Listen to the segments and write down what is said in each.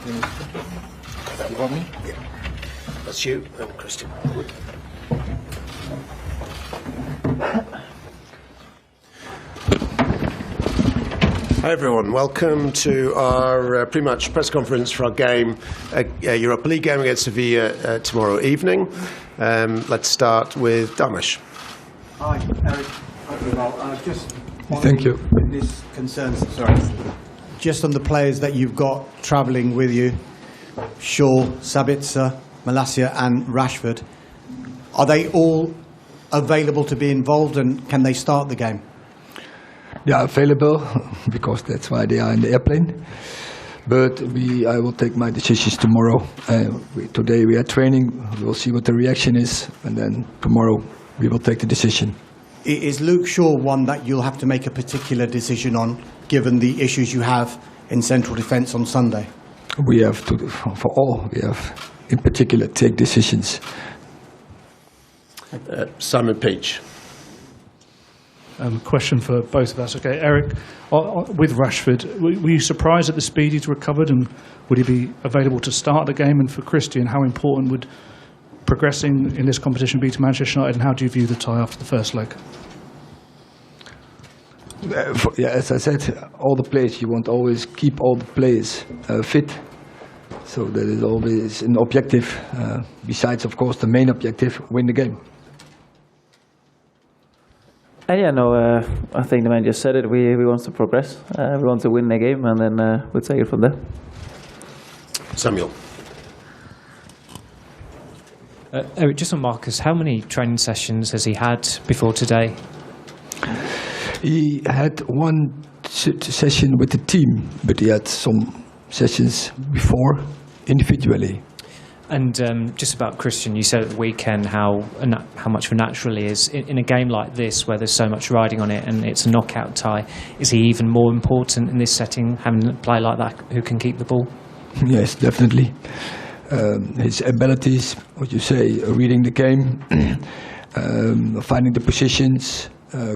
You want me? Yeah. That's you, Christian. Hi everyone, welcome to our pre-match press conference for our game, Europa League game against Sevilla tomorrow evening. Let's start with Damish. Hi, Eric. Thank you. This concerns, sorry, just on the players that you've got travelling with you, Shaw, Sabitzer, Malacia and Rashford. Are they all available to be involved, and can they start the game? They are available because that's why they are in the airplane. But I will take my decisions tomorrow. Today we are training. We will see what the reaction is, and then tomorrow we will take the decision. Is Luke Shaw one that you'll have to make a particular decision on, given the issues you have in central defence on Sunday? We have to, for all, we have in particular take decisions. Simon Peach. Question for both of us. Okay, Eric, with Rashford, were you surprised at the speed he's recovered, and would he be available to start the game? And for Christian, how important would progressing in this competition be to Manchester United, and how do you view the tie after the first leg? As I said, all the players, you want to always keep all the players fit. So that is always an objective, besides, of course, the main objective, win the game. I think the man just said it. We want to progress. We want to win the game, and then we'll take it from there. Samuel. Eric, just on Marcus, how many training sessions has he had before today? He had one session with the team, but he had some sessions before individually. And just about Christian, you said at the weekend how much of a natural he is. In a game like this, where there's so much riding on it and it's a knockout tie, is he even more important in this setting, having a player like that who can keep the ball? Yes, definitely. His abilities, what you say, reading the game, finding the positions,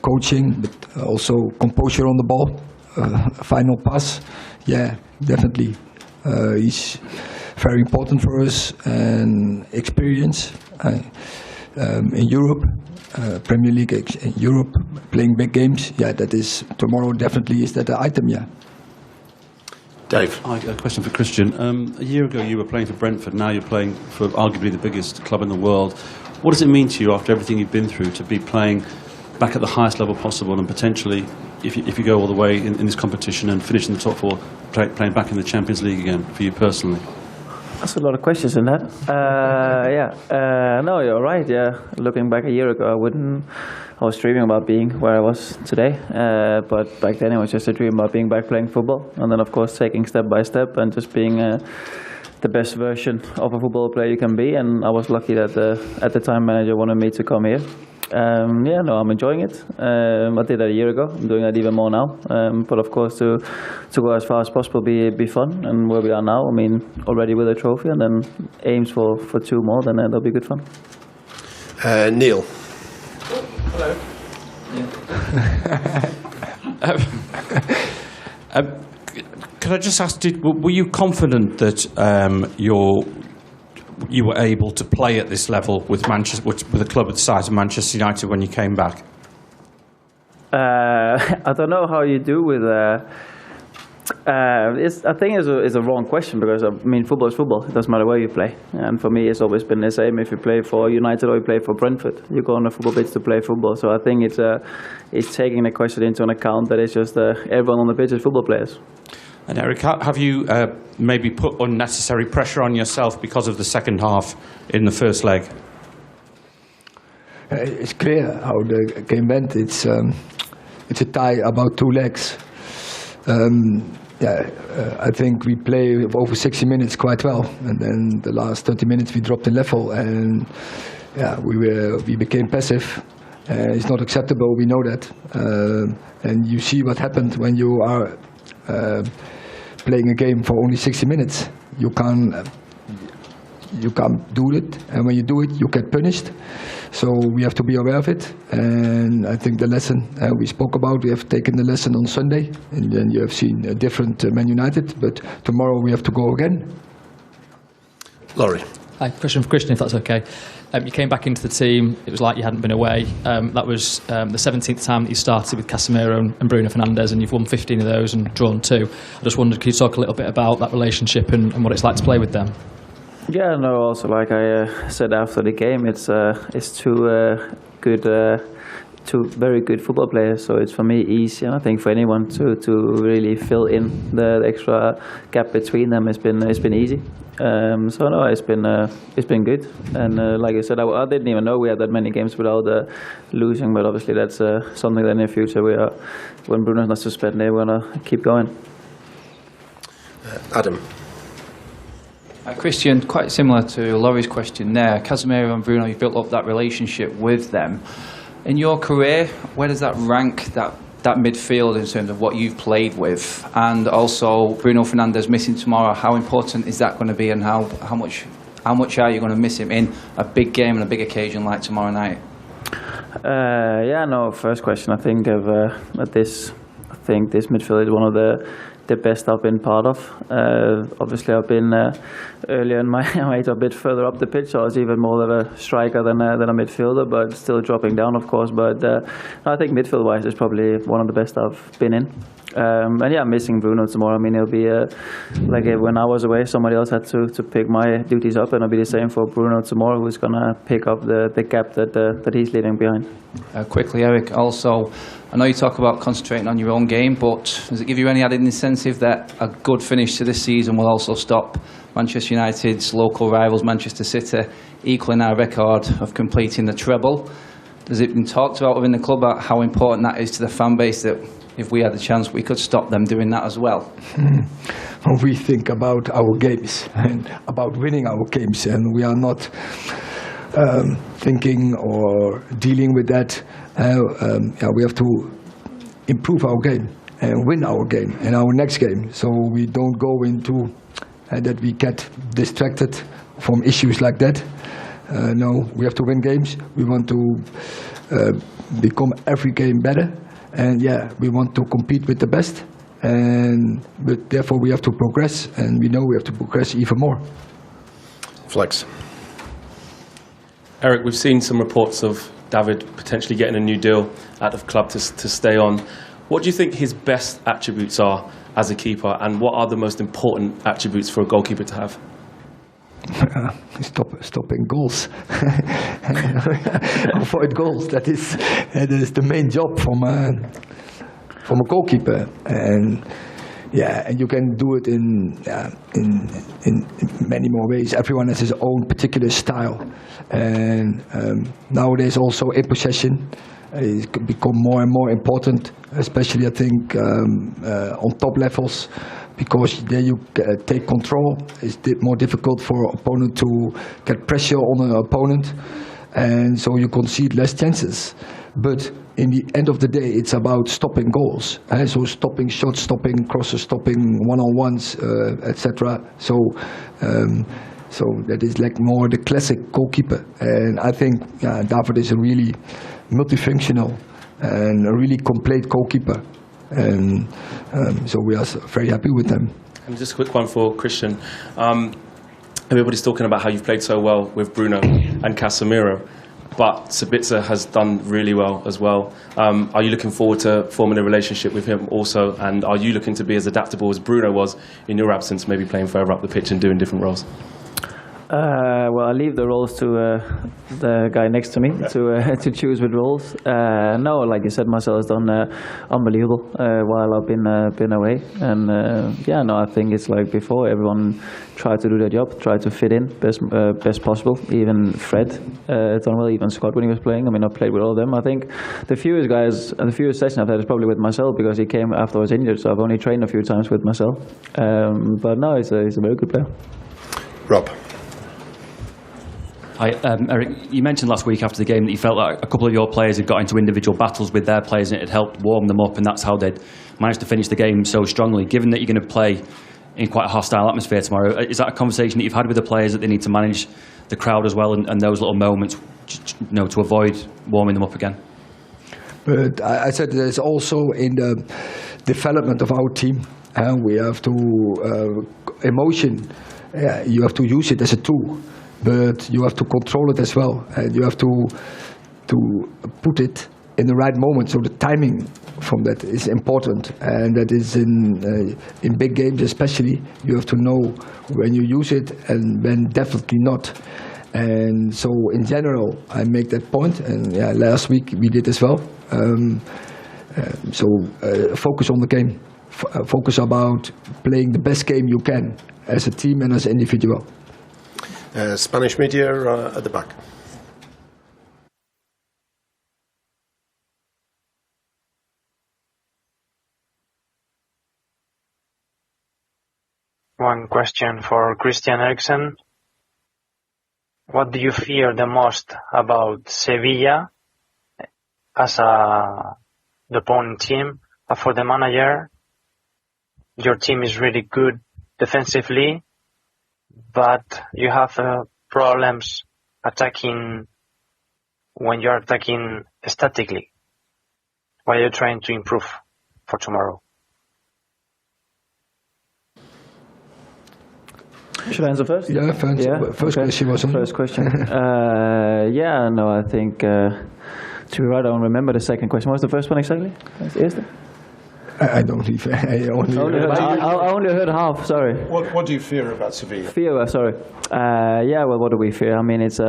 coaching, but also composure on the ball, final pass. Yeah, definitely. He's very important for us, and experience in Europe, Premier League in Europe, playing big games. Yeah, that is tomorrow. Definitely is that an item. Yeah. Dave. Hi, a question for Christian. A year ago you were playing for Brentford, now you're playing for arguably the biggest club in the world. What does it mean to you after everything you've been through to be playing back at the highest level possible, and potentially, if you go all the way in this competition and finish in the top four, playing back in the Champions League again, for you personally? That's a lot of questions in that. No, you're right. Yeah, looking back a year ago, I was dreaming about being where I was today. But back then, it was just a dream about being back playing football, and then of course taking step by step and just being the best version of a football player you can be. And I was lucky that at the time manager wanted me to come here. I'm enjoying it. I did that a year ago. I'm doing that even more now. But of course, to go as far as possible be fun. And where we are now, I mean, already with a trophy, and then aims for two more, then that'll be good fun. Neil. Hello. Could I just ask, were you confident that you were able to play at this level with a club of the size of Manchester United when you came back? I don't know how you do with. I think it's a wrong question, because I mean, football is football. It doesn't matter where you play. And for me, it's always been the same. If you play for United or you play for Brentford, you go on a football pitch to play football. So I think it's taking the question into an account that it's just everyone on the pitch is football players. And Eric, have you maybe put unnecessary pressure on yourself because of the second half in the first leg? It's clear how the game went. It's a tie about 2 legs. I think we play over 60 minutes quite well, and then the last 30 minutes we dropped the level, and we became passive. It's not acceptable. We know that, and you see what happened when you are playing a game for only 60 minutes. You can't do it, and when you do it, you get punished. So we have to be aware of it. And I think the lesson we spoke about, we have taken the lesson on Sunday, and then you have seen a different Man United. But tomorrow we have to go again. Laurie. Hi, question for Christian, if that's okay. You came back into the team, it was like you hadn't been away. That was the 17th time that you started with Casemiro and Bruno Fernandes, and you've won 15 of those and drawn 2. I just wondered, could you talk a little bit about that relationship and what it's like to play with them? Yeah, no, also like I said after the game, it's two very good football players, so it's for me easy, and I think for anyone to really fill in the extra gap between them has been easy. So no, it's been good, and like I said, I didn't even know we had that many games without losing, but obviously that's something that in the future when Bruno's not suspended, we're gonna keep going. Adam. Christian, quite similar to Laurie's question there. Casemiro and Bruno, you've built up that relationship with them. In your career, where does that rank that midfield in terms of what you've played with? And also Bruno Fernandes missing tomorrow, how important is that going to be, and how much are you going to miss him in a big game and a big occasion like tomorrow night? First question, I think this midfield is one of the best I've been part of. Obviously, I've been earlier in my age a bit further up the pitch, so I was even more of a striker than a midfielder, but still dropping down, of course. But I think midfield-wise, it's probably one of the best I've been in. I'm missing Bruno tomorrow. I mean, it'll be like when I was away, somebody else had to pick my duties up, and it'll be the same for Bruno tomorrow, who's going to pick up the gap that he's leaving behind. Quickly, Erik, also, I know you talk about concentrating on your own game, but does it give you any added incentive that a good finish to this season will also stop Manchester United's local rivals, Manchester City, equaling our record of completing the treble? Has it been talked about within the club about how important that is to the fan base, that if we had the chance we could stop them doing that as well? We think about our games and about winning our games, and we are not thinking or dealing with that. We have to improve our game and win our game and our next game, so we don't go into that we get distracted from issues like that. No, we have to win games. We want to become every game better, and we want to compete with the best, but therefore we have to progress, and we know we have to progress even more. Flex. Erik, we've seen some reports of David potentially getting a new deal at the club to stay on. What do you think his best attributes are as a keeper, and what are the most important attributes for a goalkeeper to have? Stopping goals. Avoid goals. That is the main job from a goalkeeper, and you can do it in many more ways. Everyone has his own particular style, and nowadays also in possession is become more and more important, especially I think on top levels, because there you take control. It's more difficult for an opponent to get pressure on an opponent, and so you concede less chances. But in the end of the day, it's about stopping goals. So stopping shots, stopping crosses, stopping one-on-ones, etc. So that is like more the classic goalkeeper. And I think David is a really multifunctional and a really complete goalkeeper. And so we are very happy with them. And just a quick one for Christian. Everybody's talking about how you've played so well with Bruno and Casemiro, but Sabitzer has done really well as well. Are you looking forward to forming a relationship with him also? And are you looking to be as adaptable as Bruno was in your absence, maybe playing further up the pitch and doing different roles? Well, I leave the roles to the guy next to me to choose with roles. No, like you said, Marcel has done unbelievable while I've been away, and I think it's like before. Everyone tried to do their job, tried to fit in best possible. Even Fred done well, even Scott when he was playing. I mean, I played with all of them. I think the fewest guys and the fewest session I've had is probably with Marcel, because he came after I was injured, so I've only trained a few times with Marcel. But no, he's a very good player. Rob. Hi, Erik, you mentioned last week after the game that you felt like a couple of your players had got into individual battles with their players and it had helped warm them up, and that's how they'd managed to finish the game so strongly. Given that you're going to play in quite a hostile atmosphere tomorrow, is that a conversation that you've had with the players, that they need to manage the crowd as well, and those little moments to avoid warming them up again. But I said there's also in the development of our team, we have to emotion. You have to use it as a tool, but you have to control it as well, and you have to put it in the right moment. So the timing from that is important, and that is in big games especially. You have to know when you use it and when definitely not. And so in general, I make that point, and last week we did as well. Focus on the game. Focus about playing the best game you can as a team and as an individual. Spanish media at the back. One question for Christian Eriksen. What do you fear the most about Sevilla as the opponent team? For the manager, your team is really good defensively, but you have problems attacking when you're attacking statically. What are you trying to improve for tomorrow? Should I answer first? Yeah, first question was on. First question. I think to be right, I don't remember the second question. What was the first one exactly? I don't even. I only heard half. Sorry. What do you fear about Sevilla? Sorry. What do we fear? I mean, it's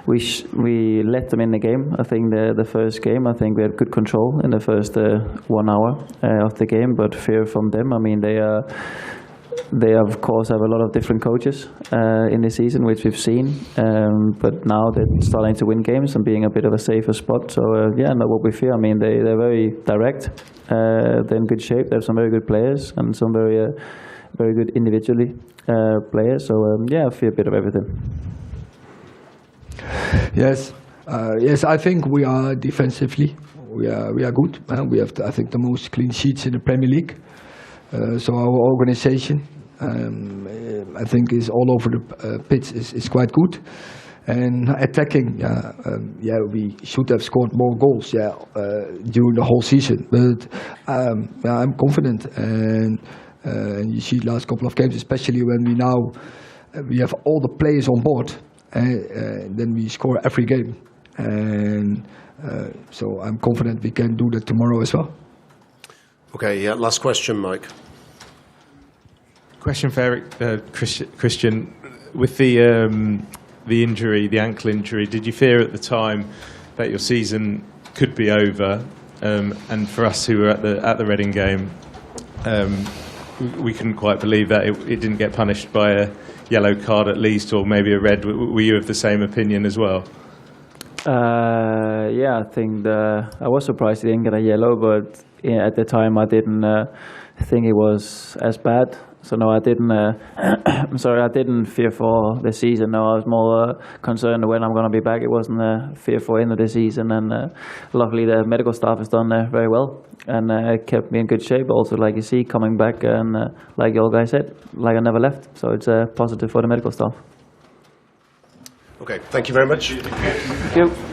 we let them in the game. I think the first game, I think we had good control in the first 1 hour of the game. But fear from them, I mean, they of course have a lot of different coaches in the season, which we've seen. But now they're starting to win games and being a bit of a safer spot. So what we fear. I mean, they're very direct. They're in good shape. They have some very good players and some very good individually players. So I fear a bit of everything. Yes. I think we are defensively. We are good. We have, I think, the most clean sheets in the Premier League. So our organization, I think, is all over the pitch is quite good. And attacking, we should have scored more goals, during the whole season. But I'm confident, and you see the last couple of games, especially when we have all the players on board, then we score every game. And so I'm confident we can do that tomorrow as well. Okay, last question, Mike. Question for Erik, Christian. With the injury, the ankle injury, did you fear at the time that your season could be over? And for us who were at the Reading game, we couldn't quite believe that it didn't get punished by a yellow card at least, or maybe a red. Were you of the same opinion as well? I think I was surprised he didn't get a yellow, but at the time I didn't think it was as bad. So no, I didn't. I'm sorry, I didn't fear for the season. No, I was more concerned when I'm going to be back. It wasn't fear for end of the season. And luckily, the medical staff has done very well and kept me in good shape. Also, like you see, coming back and like you all guys said, like I never left. So it's positive for the medical staff. Okay, thank you very much. Thank you.